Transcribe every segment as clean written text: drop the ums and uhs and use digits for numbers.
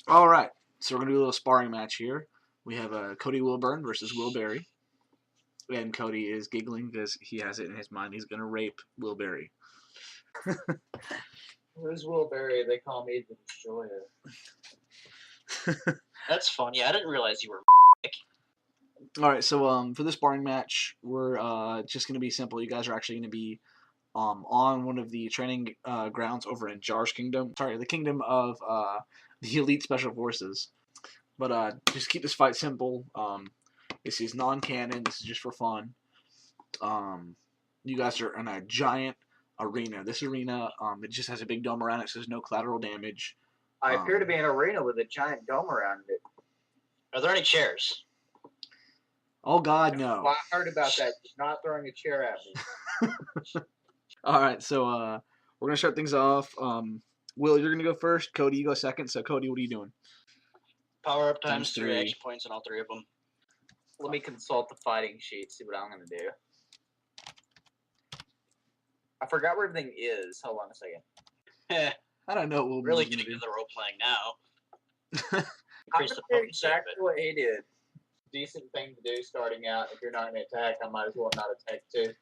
All right, so we're gonna do a little sparring match here. We have Cody Wilbourn versus Will Berry, and Cody is giggling because he has it in his mind he's gonna rape Will Berry. Who's Will Berry? They call me the Destroyer. That's funny. I didn't realize you were. All right, so for this sparring match, we're just gonna be simple. You guys are actually gonna be on one of the training grounds over in Jar's Kingdom. Sorry, the kingdom of the Elite Special Forces. But just keep this fight simple. This is non-canon. This is just for fun. You guys are in a giant arena. This arena, it just has a big dome around it, so there's no collateral damage. I appear to be in an arena with a giant dome around it. Are there any chairs? Oh God, no. Well, I heard about that. Just not throwing a chair at me. All right, so we're gonna start things off. Will, you're gonna go first. Cody, you go second. So Cody, what are you doing? Power up times Times 3 three. action points on all 3 of them. Let me consult the fighting sheet, see what I'm going to do. I forgot where everything is. Hold on a second. I don't know what Will Really Berry's getting gonna into the role playing now. I'm Increase going the to do potency, exactly but- what he did. Decent thing to do starting out. If you're not going to attack, I might as well not attack too.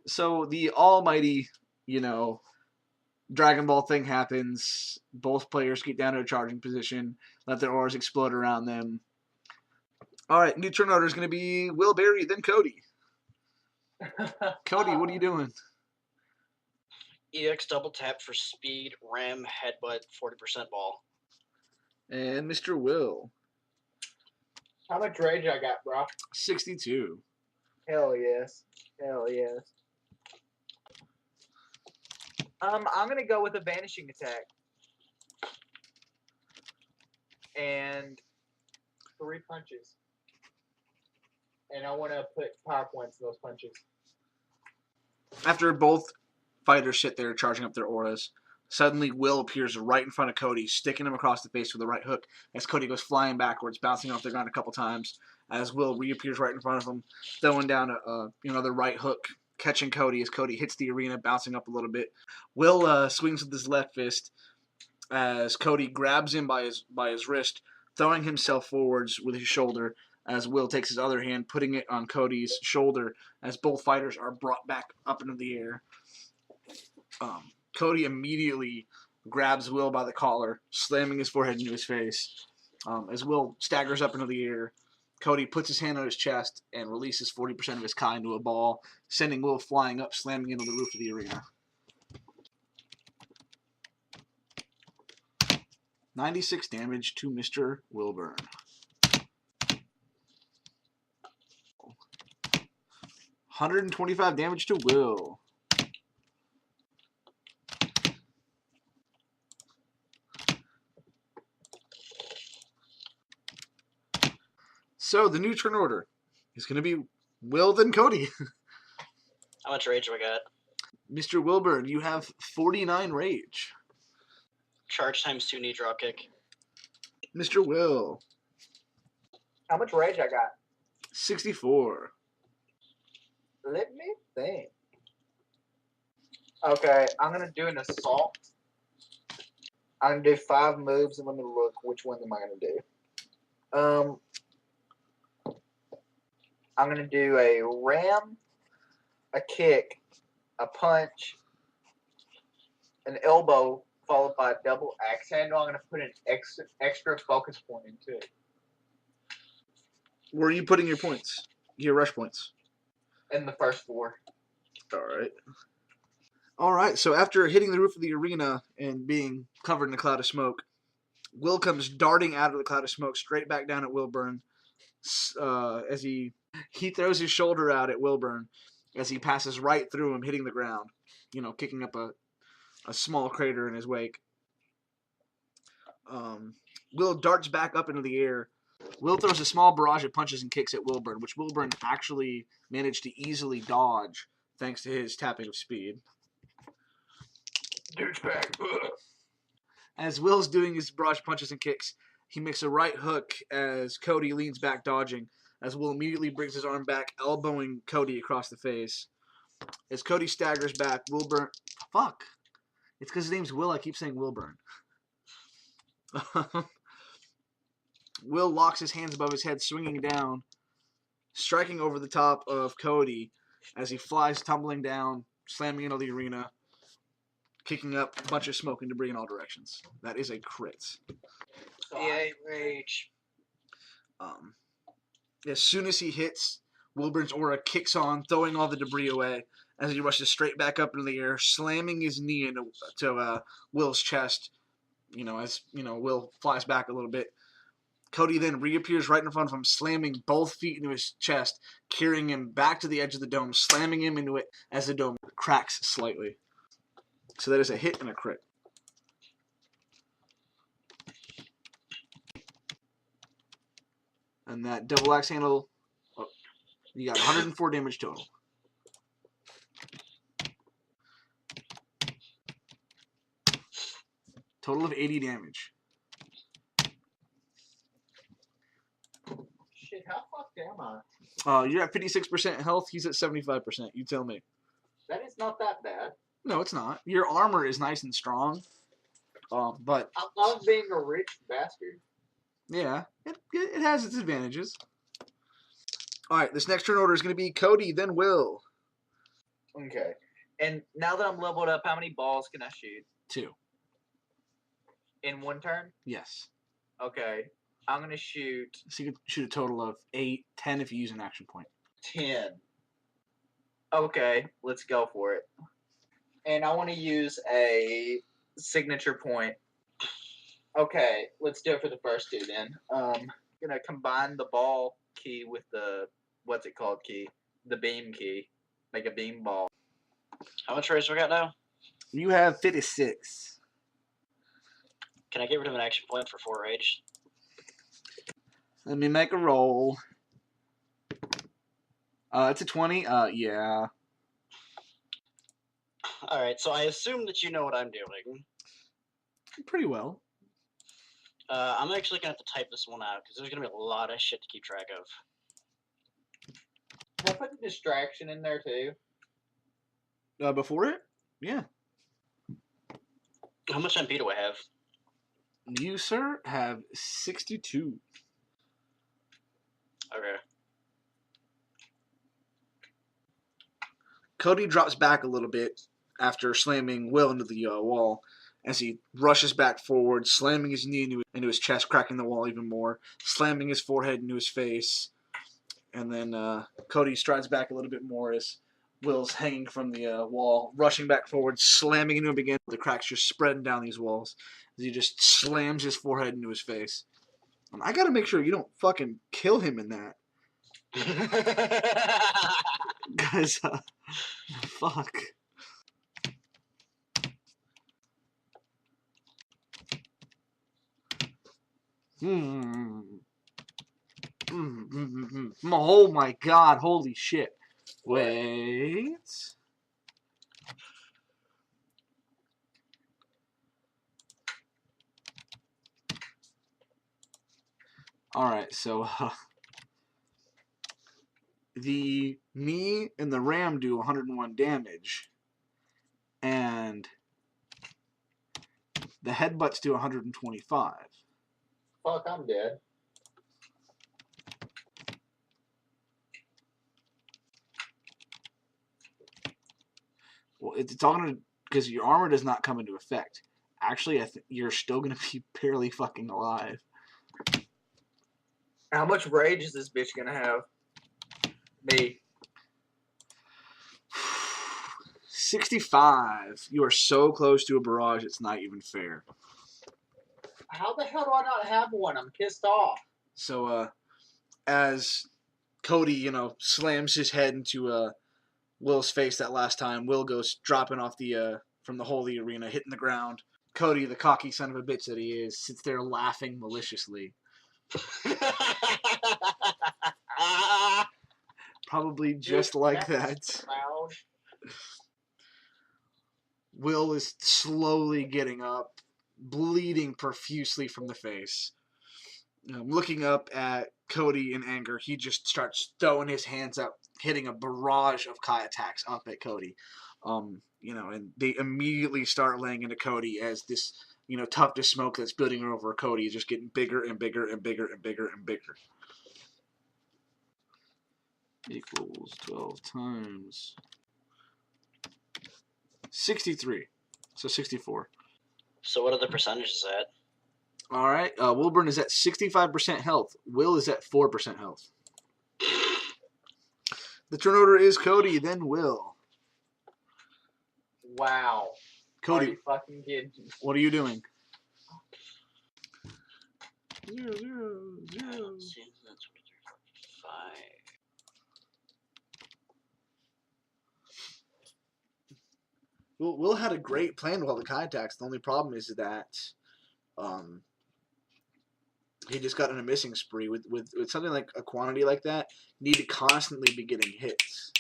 So the almighty, Dragon Ball thing happens. Both players get down to a charging position, let their auras explode around them. All right, new turn order is going to be Will Berry, then Cody. Cody, what are you doing? EX double tap for speed, ram, headbutt, 40% ball. And Mr. Will, How much rage I got, bro? 62. Hell yes. Hell yes. I'm going to go with a vanishing attack. And 3 punches. And I want to put power points in those punches. After both fighters sit there charging up their auras, suddenly Will appears right in front of Cody, sticking him across the face with a right hook as Cody goes flying backwards, bouncing off the ground a couple times, as Will reappears right in front of him, throwing down another right hook, catching Cody as Cody hits the arena, bouncing up a little bit. Will swings with his left fist as Cody grabs him by his wrist, throwing himself forwards with his shoulder, as Will takes his other hand, putting it on Cody's shoulder as both fighters are brought back up into the air. Cody immediately grabs Will by the collar, slamming his forehead into his face. As Will staggers up into the air, Cody puts his hand on his chest and releases 40% of his Kai into a ball, sending Will flying up, slamming into the roof of the arena. 96 damage to Mr. Wilbourn. 125 damage to Will. So the new turn order is going to be Will then Cody. How much rage do I got? Mr. Wilbourn, you have 49 rage. Charge times 2 knee drop kick. Mr. Will, How much rage I got? 64. Let me think. Okay, I'm going to do an assault. I'm going to do 5 moves, and let me look which one am I going to do. I'm going to do a ram, a kick, a punch, an elbow, followed by a double axe handle. I'm going to put an extra focus point into it. Where are you putting your points? Your rush points. In the first 4. All right, so after hitting the roof of the arena and being covered in a cloud of smoke, Will comes darting out of the cloud of smoke straight back down at Wilbourn as he throws his shoulder out at Wilbourn as he passes right through him, hitting the ground, kicking up a small crater in his wake. Will darts back up into the air. Will throws a small barrage of punches and kicks at Wilbourn, which Wilbourn actually managed to easily dodge thanks to his tapping of speed. Douchebag. As Will's doing his barrage punches and kicks, he makes a right hook as Cody leans back dodging, as Will immediately brings his arm back, elbowing Cody across the face. As Cody staggers back, Wilbourn... Fuck! It's because his name's Will, I keep saying Wilbourn. Will locks his hands above his head, swinging down, striking over the top of Cody as he flies tumbling down, slamming into the arena, kicking up a bunch of smoke and debris in all directions. That is a crit. Yay, rage. As soon as he hits, Wilbourn's aura kicks on, throwing all the debris away as he rushes straight back up into the air, slamming his knee into Will's chest. As Will flies back a little bit. Cody then reappears right in front of him, slamming both feet into his chest, carrying him back to the edge of the dome, slamming him into it as the dome cracks slightly. So that is a hit and a crit. And that double axe handle, you got 104 damage total. Total of 80 damage. Shit, how fucked am I? You're at 56% health. He's at 75%. You tell me. That is not that bad. No, it's not. Your armor is nice and strong. But I love being a rich bastard. yeah, it has its advantages. All right, this next turn order is going to be Cody, then Will. Okay. And now that I'm leveled up, how many balls can I shoot? 2. In one turn? Yes. Okay. I'm going to shoot So you can shoot a total of 8, 10 if you use an action point. 10. Okay, let's go for it. And I want to use a signature point. Okay, let's do it for the first two then. Gonna combine the ball key with the what's it called key? The beam key. Make a beam ball. How much rage we got now? You have 56. Can I get rid of an action point for 4 rage? Let me make a roll. It's a 20. Yeah. Alright, so I assume that you know what I'm doing. Pretty well. I'm actually going to have to type this one out, because there's going to be a lot of shit to keep track of. Can I put a distraction in there too? Before it? Yeah. How much MP do I have? You, sir, have 62. Okay. Cody drops back a little bit after slamming Will into the wall as he rushes back forward, slamming his knee into his chest, cracking the wall even more, slamming his forehead into his face. And then Cody strides back a little bit more as Will's hanging from the wall, rushing back forward, slamming into him again. The cracks just spreading down these walls as he just slams his forehead into his face. I gotta make sure you don't fucking kill him in that. Because, fuck. Oh my god, holy shit. Wait. Alright, so the knee and the ram do 101 damage, and the headbutts do 125. Fuck, I'm dead. Well, it's all gonna, because your armor does not come into effect. Actually, you're still gonna be barely fucking alive. How much rage is this bitch gonna have? Me. 65. You are so close to a barrage, it's not even fair. How the hell do I not have one? I'm pissed off. So, as Cody, slams his head into Will's face that last time, Will goes dropping off from the hole of the arena, hitting the ground. Cody, the cocky son of a bitch that he is, sits there laughing maliciously. Probably just like that. Loud. Will is slowly getting up, bleeding profusely from the face. Looking up at Cody in anger, he just starts throwing his hands up, hitting a barrage of Kai attacks up at Cody. And they immediately start laying into Cody as this, tough to smoke that's building over Cody is just getting bigger and bigger and bigger and bigger and bigger. Equals 12 times 63. So 64. So what are the percentages at? All right. Wilbourn is at 65% health. Will is at 4% health. The turn order is Cody, then Will. Wow. Cody, Are you fucking kidding? what are you doing? 0, 0, 0. That's 5. Will had a great plan with all the contacts. The only problem is that he just got on a missing spree. With something like a quantity like that, you need to constantly be getting hits.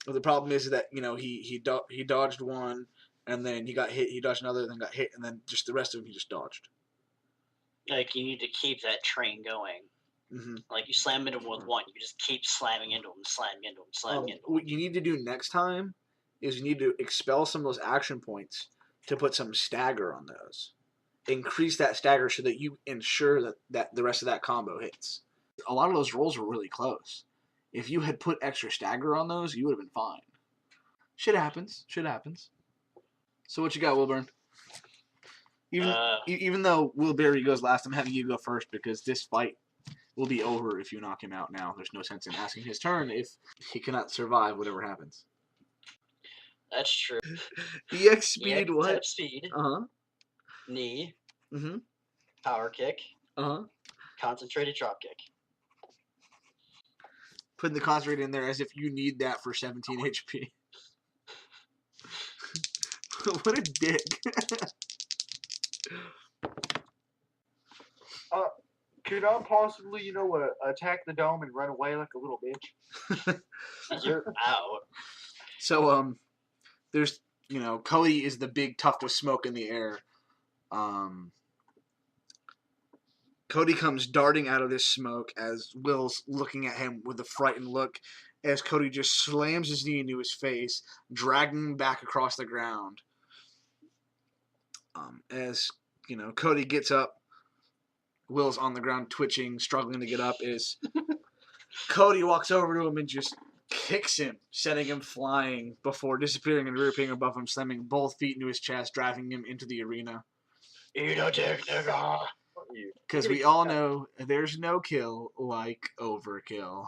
But the problem is that he dodged one, and then he got hit. He dodged another, then got hit, and then just the rest of them he just dodged. Like, you need to keep that train going. Mm-hmm. Like, you slam into him with one, you just keep slamming into him, slamming into him, slamming into him. What you need to do next time is you need to expel some of those action points to put some stagger on those. Increase that stagger so that you ensure that the rest of that combo hits. A lot of those rolls were really close. If you had put extra stagger on those, you would have been fine. Shit happens. Shit happens. So what you got, Wilbourn? Even though Will Berry goes last, I'm having you go first because this fight will be over if you knock him out now. There's no sense in asking his turn if he cannot survive whatever happens. That's true. EX speed, what? Type speed. Uh-huh. Knee. Mm-hmm. Power kick. Uh-huh. Concentrated drop kick. Putting the concentrate in there as if you need that for 17 HP. What a dick. Could I possibly, attack the dome and run away like a little bitch? You're out. So, there's, Cody is the big tuft of smoke in the air. Cody comes darting out of this smoke as Will's looking at him with a frightened look as Cody just slams his knee into his face, dragging him back across the ground. As, Cody gets up, Will's on the ground twitching, struggling to get up, is Cody walks over to him and just kicks him, setting him flying before disappearing and reappearing above him, slamming both feet into his chest, driving him into the arena. Eat a dick, nigga. Because we all know there's no kill like overkill.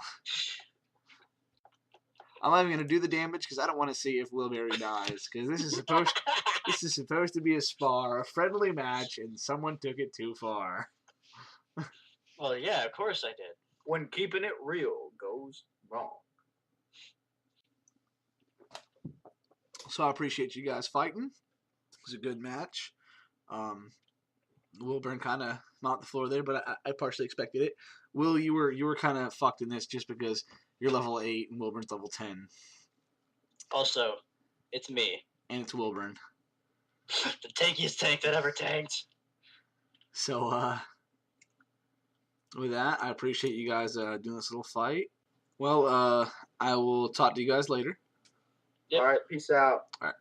I'm not even gonna do the damage because I don't want to see if Wilberry dies. Because this is supposed to be a spar, a friendly match, and someone took it too far. Well, yeah, of course I did. When keeping it real goes wrong. So I appreciate you guys fighting. It was a good match. Wilbourn kind of knocked the floor there, but I partially expected it. Will, you were kind of fucked in this just because you're level 8 and Wilburn's level 10. Also, it's me. And it's Wilbourn. The tankiest tank that ever tanked. So, with that, I appreciate you guys doing this little fight. Well, I will talk to you guys later. Yep. All right, peace out. All right.